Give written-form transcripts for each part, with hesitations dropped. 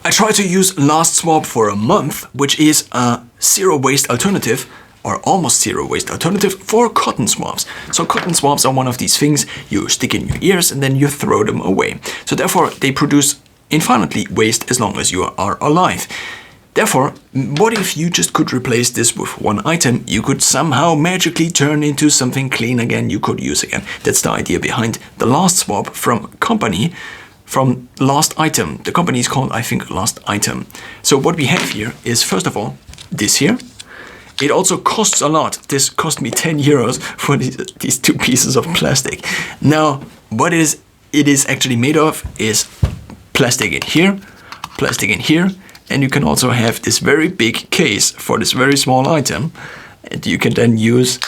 I tried to use Last Swab for a month, which is a zero waste alternative, or almost zero waste alternative for cotton swabs. So cotton swabs are one of these things you stick in your ears and then you throw them away. So therefore they produce infinitely waste as long as you are alive. Therefore, what if you just could replace this with one item you could somehow magically turn into something clean again you could use again? That's the idea behind the Last Swab from Last Item. The company is called, I think, Last Item. So what we have here is, first of all, this here. It also costs a lot. This cost me 10 euros for these two pieces of plastic. Now, what it is actually made of is plastic in here, and you can also have this very big case for this very small item, and you can then use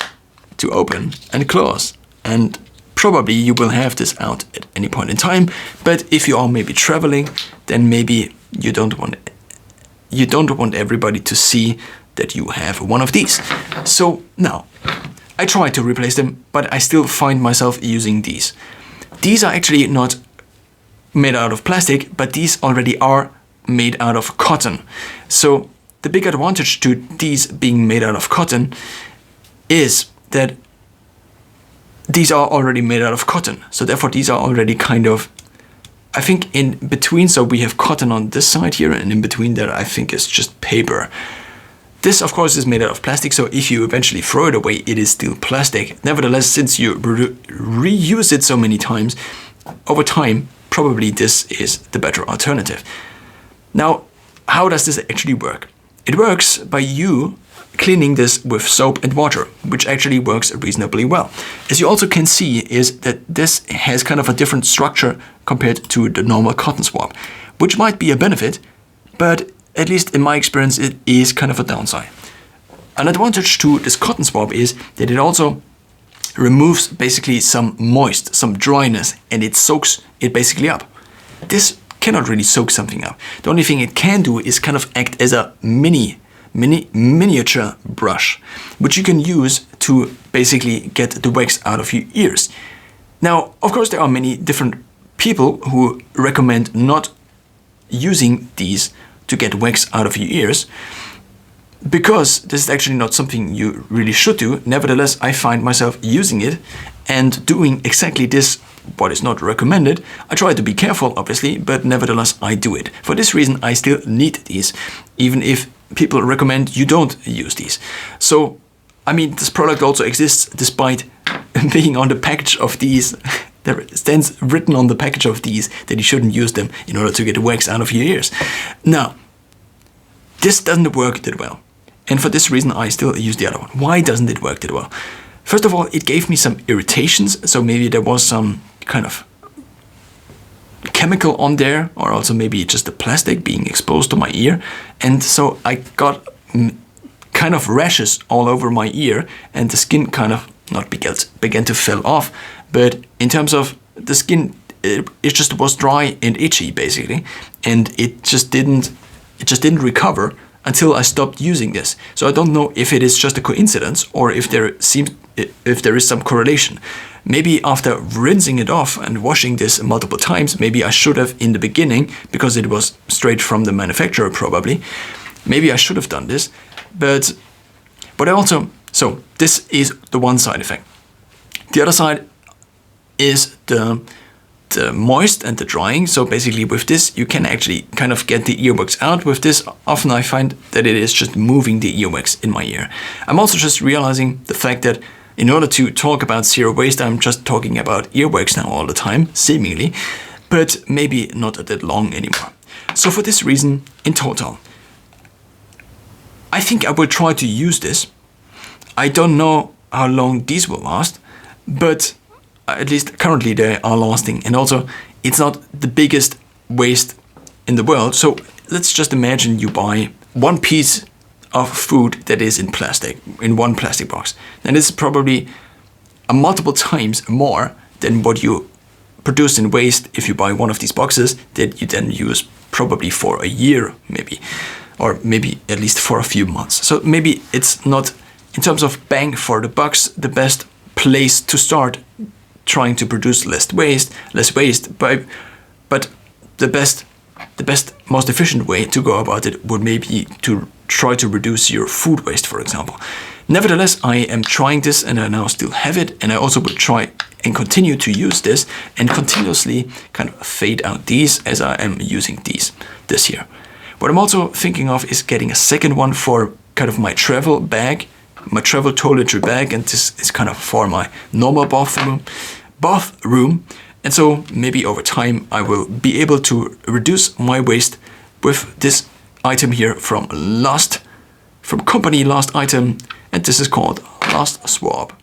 to open and close. And probably you will have this out at any point in time, but if you are maybe traveling, then maybe you don't want everybody to see that you have one of these. So now, I try to replace them, but I still find myself using these. These are actually not made out of plastic, but these already are made out of cotton. So the big advantage to these being made out of cotton is that these are already made out of cotton. So therefore these are already kind of, I think, in between. So we have cotton on this side here, and in between that I think is just paper. This of course is made out of plastic, so if you eventually throw it away, it is still plastic. Nevertheless, since you reuse it so many times, over time, probably this is the better alternative. Now, how does this actually work? It works by you cleaning this with soap and water, which actually works reasonably well. As you also can see is that this has kind of a different structure compared to the normal cotton swab, which might be a benefit, but at least in my experience, it is kind of a downside. An advantage to this cotton swab is that it also removes basically some dryness, and it soaks it basically up. This cannot really soak something up. The only thing it can do is kind of act as a miniature brush, which you can use to basically get the wax out of your ears. Now, of course, there are many different people who recommend not using these to get wax out of your ears, because this is actually not something you really should do. Nevertheless, I find myself using it and doing exactly this, what is not recommended. I try to be careful, obviously, but nevertheless, I do it. For this reason, I still need these, even if people recommend you don't use these. So, I mean, this product also exists despite being on the package of these. There stands written on the package of these that you shouldn't use them in order to get wax out of your ears. Now, this doesn't work that well. And for this reason, I still use the other one. Why doesn't it work that well? First of all, it gave me some irritations. So maybe there was some kind of chemical on there, or also maybe just the plastic being exposed to my ear. And so I got kind of rashes all over my ear, and the skin kind of began to fall off. But in terms of the skin, it just was dry and itchy basically, and it just didn't recover until I stopped using this. So I don't know if it is just a coincidence or if there is some correlation. Maybe after rinsing it off and washing this multiple times, maybe I should have in the beginning, because it was straight from the manufacturer probably. Maybe I should have done this, but I also, so this is the one side effect. The other side is the moist and the drying. So basically with this, you can actually kind of get the earwax out. With this, often I find that it is just moving the earwax in my ear. I'm also just realizing the fact that in order to talk about zero waste, I'm just talking about earwax now all the time, seemingly, but maybe not that long anymore. So for this reason, in total, I think I will try to use this. I don't know how long these will last, but at least currently they are lasting. And also, it's not the biggest waste in the world. So let's just imagine you buy one piece of food that is in plastic, in one plastic box. And it's probably a multiple times more than what you produce in waste if you buy one of these boxes that you then use probably for a year, maybe, or maybe at least for a few months. So maybe it's not, in terms of bang for the bucks, the best place to start trying to produce less waste, but the best the best, most efficient way to go about it would maybe to try to reduce your food waste, for example. Nevertheless, I am trying this and I now still have it, and I also would try and continue to use this and continuously kind of fade out these as I am using this here. What I'm also thinking of is getting a second one for kind of my travel bag, my travel toiletry bag, and this is kind of for my normal bathroom. And so maybe over time I will be able to reduce my waste with this item here from company last item, and this is called Last Swab.